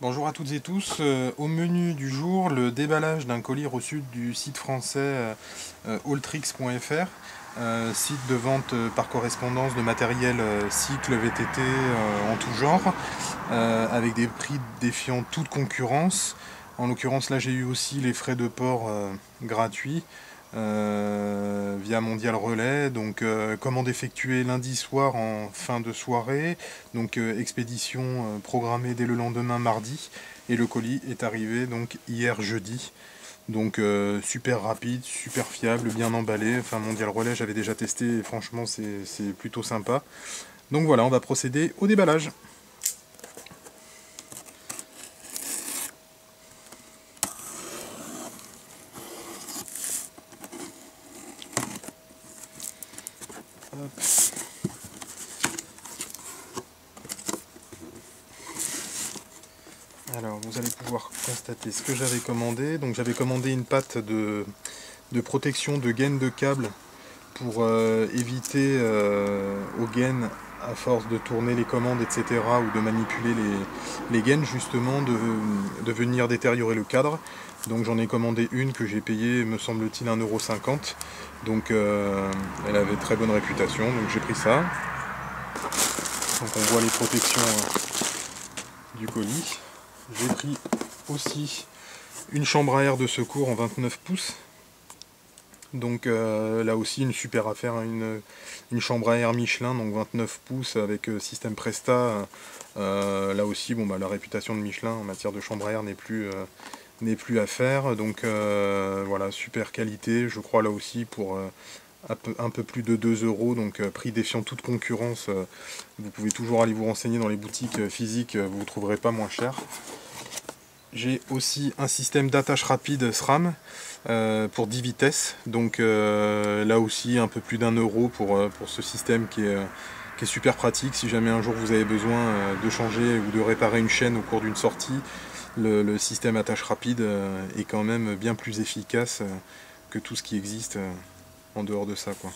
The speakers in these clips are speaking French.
Bonjour à toutes et tous, au menu du jour, le déballage d'un colis reçu du site français alltrix.fr, site de vente par correspondance de matériel cycle VTT en tout genre, avec des prix défiant toute concurrence. En l'occurrence là j'ai eu aussi les frais de port gratuits via Mondial Relais, donc commande effectuée lundi soir en fin de soirée, donc expédition programmée dès le lendemain mardi, et le colis est arrivé donc hier jeudi. Donc super rapide, super fiable, bien emballé. Enfin Mondial Relais j'avais déjà testé et franchement c'est plutôt sympa. Donc voilà, on va procéder au déballage. Hop. Alors vous allez pouvoir constater ce que j'avais commandé. Donc j'avais commandé une patte de protection de gaine de câble pour éviter aux gaines, à force de tourner les commandes etc. ou de manipuler les gaines justement, de venir détériorer le cadre. Donc j'en ai commandé une que j'ai payée me semble-t-il 1,50 €. Donc elle avait très bonne réputation, donc j'ai pris ça. Donc on voit les protections du colis. J'ai pris aussi une chambre à air de secours en 29 pouces. Donc là aussi une super affaire, une chambre à air Michelin, donc 29 pouces avec système Presta. Là aussi bon, bah, la réputation de Michelin en matière de chambre à air n'est plus à faire. Donc voilà, super qualité, je crois là aussi pour un peu plus de 2 €, donc prix défiant toute concurrence. Vous pouvez toujours aller vous renseigner dans les boutiques physiques, vous ne trouverez pas moins cher. J'ai aussi un système d'attache rapide SRAM pour 10 vitesses, donc là aussi un peu plus d'1 € pour ce système qui est super pratique. Si jamais un jour vous avez besoin de changer ou de réparer une chaîne au cours d'une sortie, le système attache rapide est quand même bien plus efficace que tout ce qui existe en dehors de ça, quoi.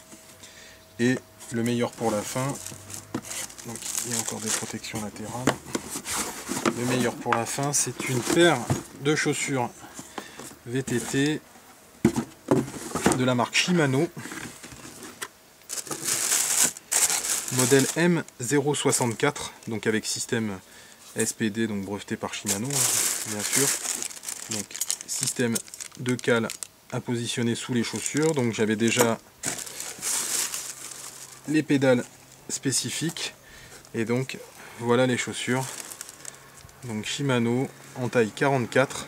Et le meilleur pour la fin, donc il y a encore des protections latérales. Le meilleur pour la fin, c'est une paire de chaussures VTT de la marque Shimano, modèle M064, donc avec système SPD, donc breveté par Shimano, bien sûr. Donc système de cale à positionner sous les chaussures. Donc j'avais déjà les pédales spécifiques, et donc voilà les chaussures. Donc Shimano en taille 44.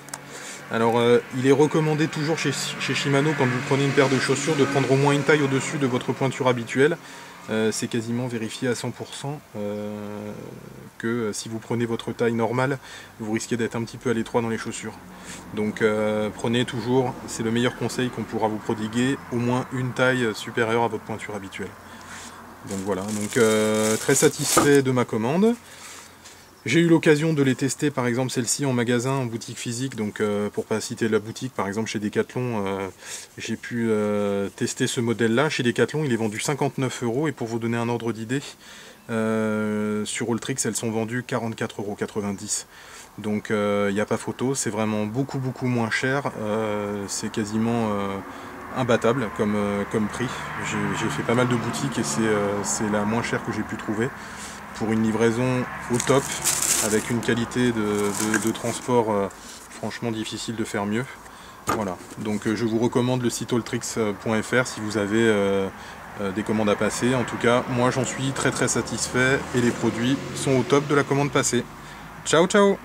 Alors il est recommandé toujours chez Shimano, quand vous prenez une paire de chaussures, de prendre au moins une taille au-dessus de votre pointure habituelle. C'est quasiment vérifié à 100% que si vous prenez votre taille normale, vous risquez d'être un petit peu à l'étroit dans les chaussures. Donc prenez toujours, c'est le meilleur conseil qu'on pourra vous prodiguer, au moins une taille supérieure à votre pointure habituelle. Donc voilà, donc très satisfait de ma commande. J'ai eu l'occasion de les tester, par exemple celle-ci en magasin, en boutique physique, donc pour pas citer la boutique, par exemple chez Decathlon, j'ai pu tester ce modèle-là. Chez Decathlon, il est vendu 59 €, et pour vous donner un ordre d'idée, sur Alltrix, elles sont vendues 44,90 €. Donc il n'y a pas photo, c'est vraiment beaucoup moins cher, c'est quasiment imbattable comme prix. J'ai fait pas mal de boutiques et c'est la moins chère que j'ai pu trouver, pour une livraison au top, avec une qualité de transport franchement difficile de faire mieux. Voilà, donc je vous recommande le site alltrix.fr si vous avez des commandes à passer. En tout cas, moi j'en suis très satisfait, et les produits sont au top de la commande passée. Ciao ciao!